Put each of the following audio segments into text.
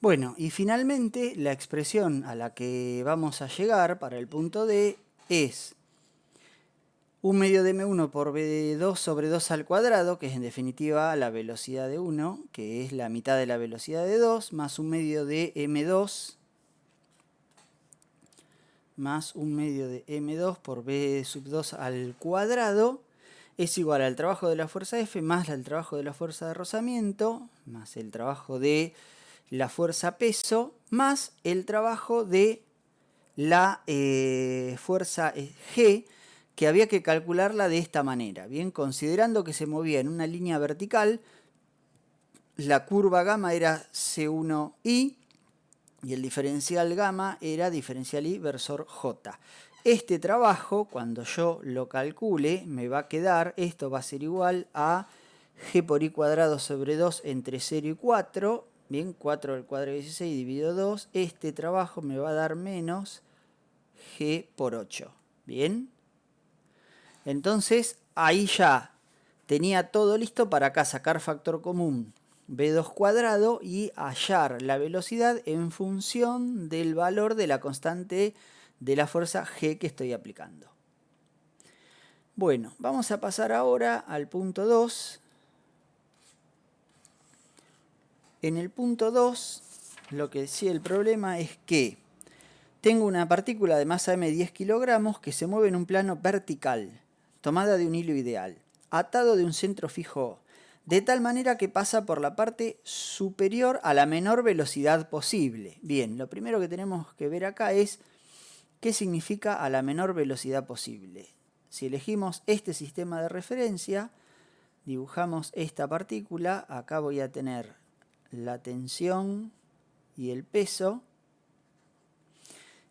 Bueno, y finalmente la expresión a la que vamos a llegar para el punto D es 1 medio de m1 por b2 sobre 2 al cuadrado, que es en definitiva la velocidad de 1, que es la mitad de la velocidad de 2, más 1 medio de m2, más 1 medio de m2 por b sub 2 al cuadrado, es igual al trabajo de la fuerza F más el trabajo de la fuerza de rozamiento, más el trabajo de la fuerza peso, más el trabajo de la fuerza G, que había que calcularla de esta manera. Bien, considerando que se movía en una línea vertical, la curva gamma era C1I y el diferencial gamma era diferencial I versor J. Este trabajo, cuando yo lo calcule, me va a quedar, esto va a ser igual a G por I cuadrado sobre 2 entre 0 y 4. Bien, 4 al cuadrado de 16 dividido 2. Este trabajo me va a dar menos G por 8. Bien. Entonces, ahí ya tenía todo listo para acá sacar factor común b2 cuadrado y hallar la velocidad en función del valor de la constante de la fuerza G que estoy aplicando. Bueno, vamos a pasar ahora al punto 2. En el punto 2, lo que decía el problema es que tengo una partícula de masa m 10 kilogramos que se mueve en un plano vertical, tomada de un hilo ideal, atado de un centro fijo O, de tal manera que pasa por la parte superior a la menor velocidad posible. Bien, lo primero que tenemos que ver acá es qué significa a la menor velocidad posible. Si elegimos este sistema de referencia, dibujamos esta partícula, acá voy a tener la tensión y el peso.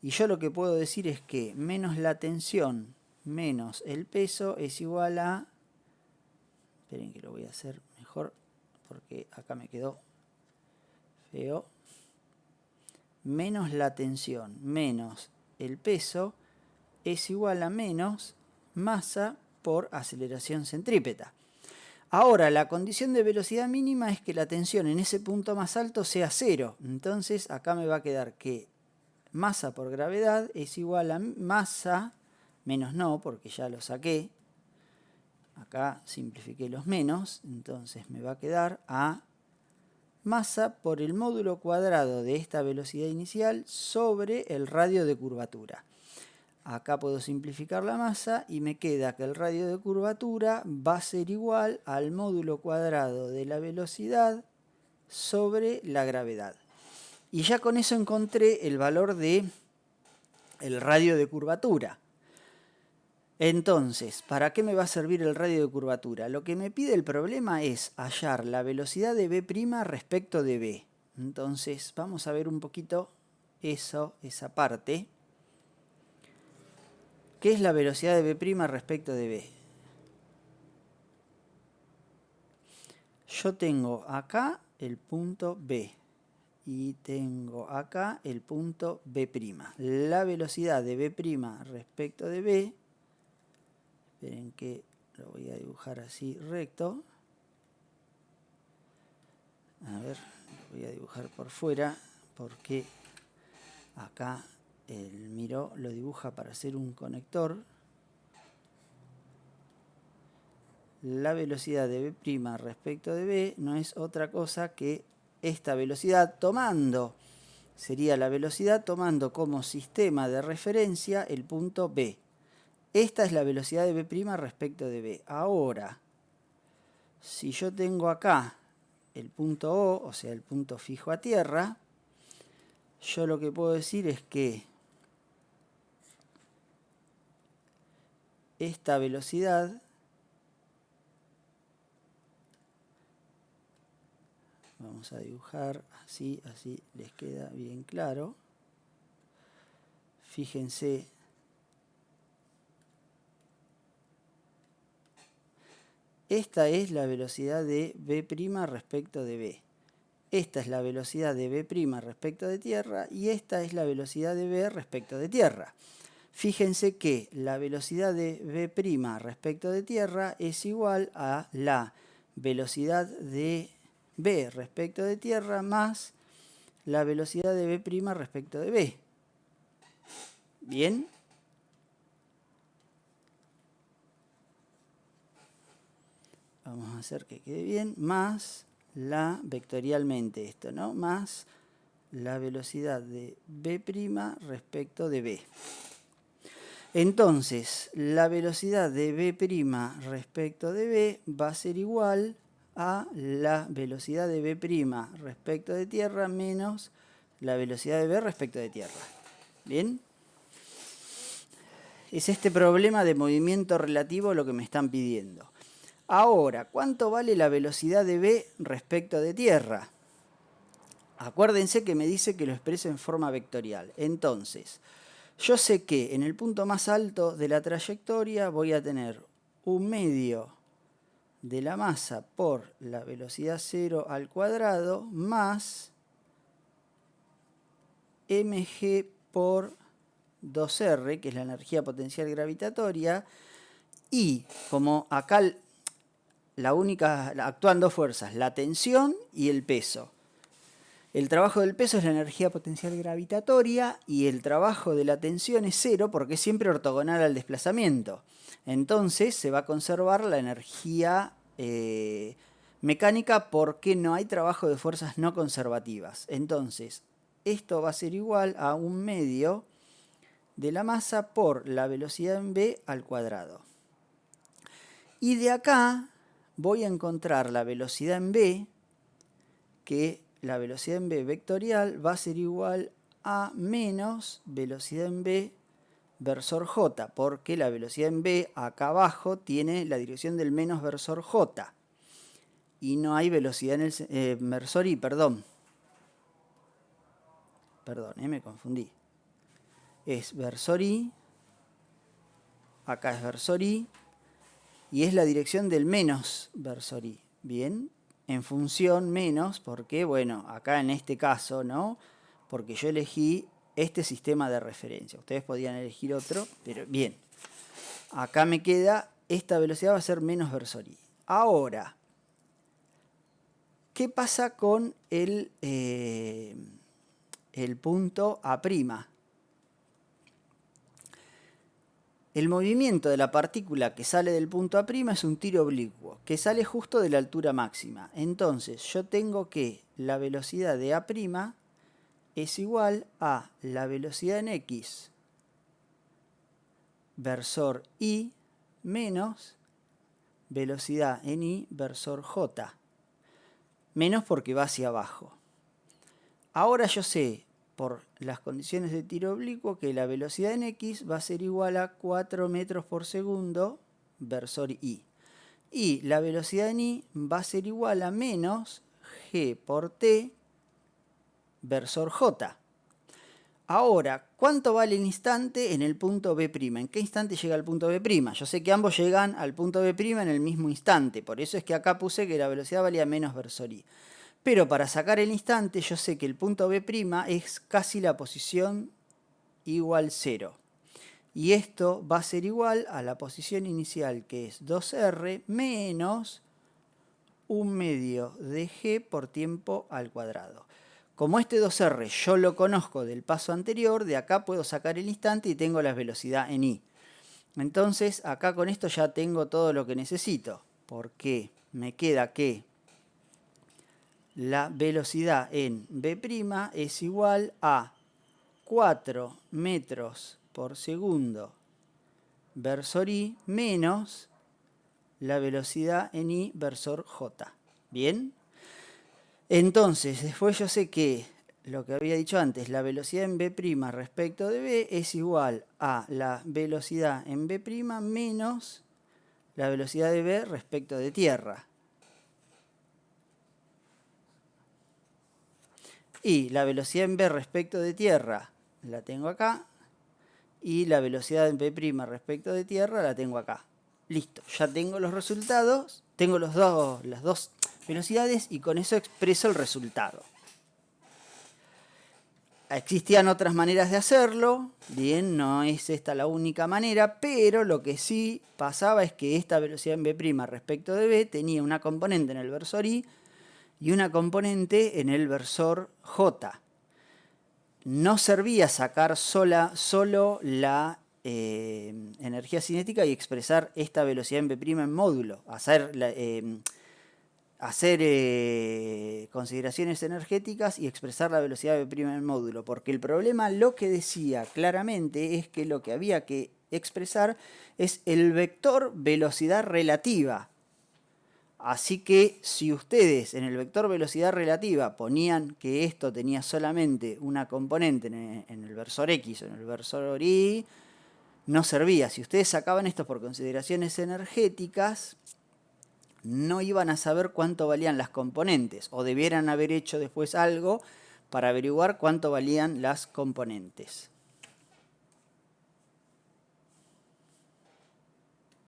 Y yo lo que puedo decir es que menos la tensión menos el peso es igual a... Esperen que lo voy a hacer mejor porque acá me quedó feo. Menos la tensión menos el peso es igual a menos masa por aceleración centrípeta. Ahora, la condición de velocidad mínima es que la tensión en ese punto más alto sea 0. Entonces acá me va a quedar que masa por gravedad es igual a masa, menos no, porque ya lo saqué. Acá simplifiqué los menos, entonces me va a quedar a masa por el módulo cuadrado de esta velocidad inicial sobre el radio de curvatura. Acá puedo simplificar la masa y me queda que el radio de curvatura va a ser igual al módulo cuadrado de la velocidad sobre la gravedad. Y ya con eso encontré el valor del radio de curvatura. Entonces, ¿para qué me va a servir el radio de curvatura? Lo que me pide el problema es hallar la velocidad de B' respecto de B. Entonces, vamos a ver un poquito esa parte. ¿Qué es la velocidad de B' respecto de B? Yo tengo acá el punto B y tengo acá el punto B'. La velocidad de B' respecto de B, esperen que lo voy a dibujar así recto. A ver, lo voy a dibujar por fuera porque acá el Miro lo dibuja para hacer un conector. La velocidad de B' respecto de B no es otra cosa que esta velocidad tomando, sería la velocidad tomando como sistema de referencia el punto B. Esta es la velocidad de B' respecto de B. Ahora, si yo tengo acá el punto O, o sea, el punto fijo a tierra, yo lo que puedo decir es que esta velocidad vamos a dibujar así les queda bien claro. Fíjense, esta es la velocidad de B' respecto de B. Esta es la velocidad de B' respecto de tierra y esta es la velocidad de B respecto de tierra. Fíjense que la velocidad de B' respecto de tierra es igual a la velocidad de B respecto de tierra más la velocidad de B' respecto de B. ¿Bien? Vamos a hacer que quede bien, más la vectorialmente esto, ¿no? Más la velocidad de B' respecto de B. Entonces, la velocidad de B' respecto de B va a ser igual a la velocidad de B' respecto de tierra menos la velocidad de B respecto de tierra. ¿Bien? Es este problema de movimiento relativo lo que me están pidiendo. Ahora, ¿cuánto vale la velocidad de B respecto de tierra? Acuérdense que me dice que lo expreso en forma vectorial. Entonces, yo sé que en el punto más alto de la trayectoria voy a tener 1/2 de la masa por la velocidad 0 al cuadrado más mg por 2r, que es la energía potencial gravitatoria, y como acá actúan dos fuerzas, la tensión y el peso. El trabajo del peso es la energía potencial gravitatoria y el trabajo de la tensión es 0 porque es siempre ortogonal al desplazamiento. Entonces se va a conservar la energía mecánica porque no hay trabajo de fuerzas no conservativas. Entonces esto va a ser igual a 1/2 de la masa por la velocidad en B al cuadrado. Y de acá voy a encontrar la velocidad en B, que la velocidad en B vectorial va a ser igual a menos velocidad en B versor J, porque la velocidad en B acá abajo tiene la dirección del menos versor J. Y no hay velocidad en el versor I, perdón. Perdón, me confundí. Es versor I, acá es versor I, y es la dirección del menos versor I. Bien, en función menos, porque, bueno, acá en este caso, ¿no? Porque yo elegí este sistema de referencia. Ustedes podían elegir otro, pero bien. Acá me queda, esta velocidad va a ser menos versor I. Ahora, ¿qué pasa con el punto A'? El movimiento de la partícula que sale del punto A' es un tiro oblicuo, que sale justo de la altura máxima. Entonces, yo tengo que la velocidad de A' es igual a la velocidad en X versor I menos velocidad en Y versor J. Menos porque va hacia abajo. Ahora yo sé, por las condiciones de tiro oblicuo, que la velocidad en X va a ser igual a 4 metros por segundo versor I. Y la velocidad en Y va a ser igual a menos G por T versor J. Ahora, ¿cuánto vale el instante en el punto B'? ¿En qué instante llega al punto B'? Yo sé que ambos llegan al punto B' en el mismo instante. Por eso es que acá puse que la velocidad valía menos versor I. Pero para sacar el instante, yo sé que el punto B' es casi la posición igual 0. Y esto va a ser igual a la posición inicial, que es 2r menos 1/2 de g por tiempo al cuadrado. Como este 2r yo lo conozco del paso anterior, de acá puedo sacar el instante y tengo la velocidad en I. Entonces, acá con esto ya tengo todo lo que necesito, porque me queda que la velocidad en B' es igual a 4 metros por segundo versor I menos la velocidad en I versor J. ¿Bien? Entonces, después yo sé que lo que había dicho antes, la velocidad en B' respecto de B es igual a la velocidad en B' menos la velocidad de B respecto de tierra. Y la velocidad en B respecto de tierra la tengo acá. Y la velocidad en B' respecto de tierra la tengo acá. Listo, ya tengo los resultados. Tengo las dos velocidades y con eso expreso el resultado. Existían otras maneras de hacerlo. Bien, no es esta la única manera. Pero lo que sí pasaba es que esta velocidad en B' respecto de B tenía una componente en el versor I y una componente en el versor J. no servía sacar solo la energía cinética y expresar esta velocidad en B' en módulo, hacer consideraciones energéticas y expresar la velocidad de B' en módulo, porque el problema lo que decía claramente es que lo que había que expresar es el vector velocidad relativa. Así que si ustedes en el vector velocidad relativa ponían que esto tenía solamente una componente en el versor X o en el versor Y, no servía. Si ustedes sacaban esto por consideraciones energéticas, no iban a saber cuánto valían las componentes, o debieran haber hecho después algo para averiguar cuánto valían las componentes.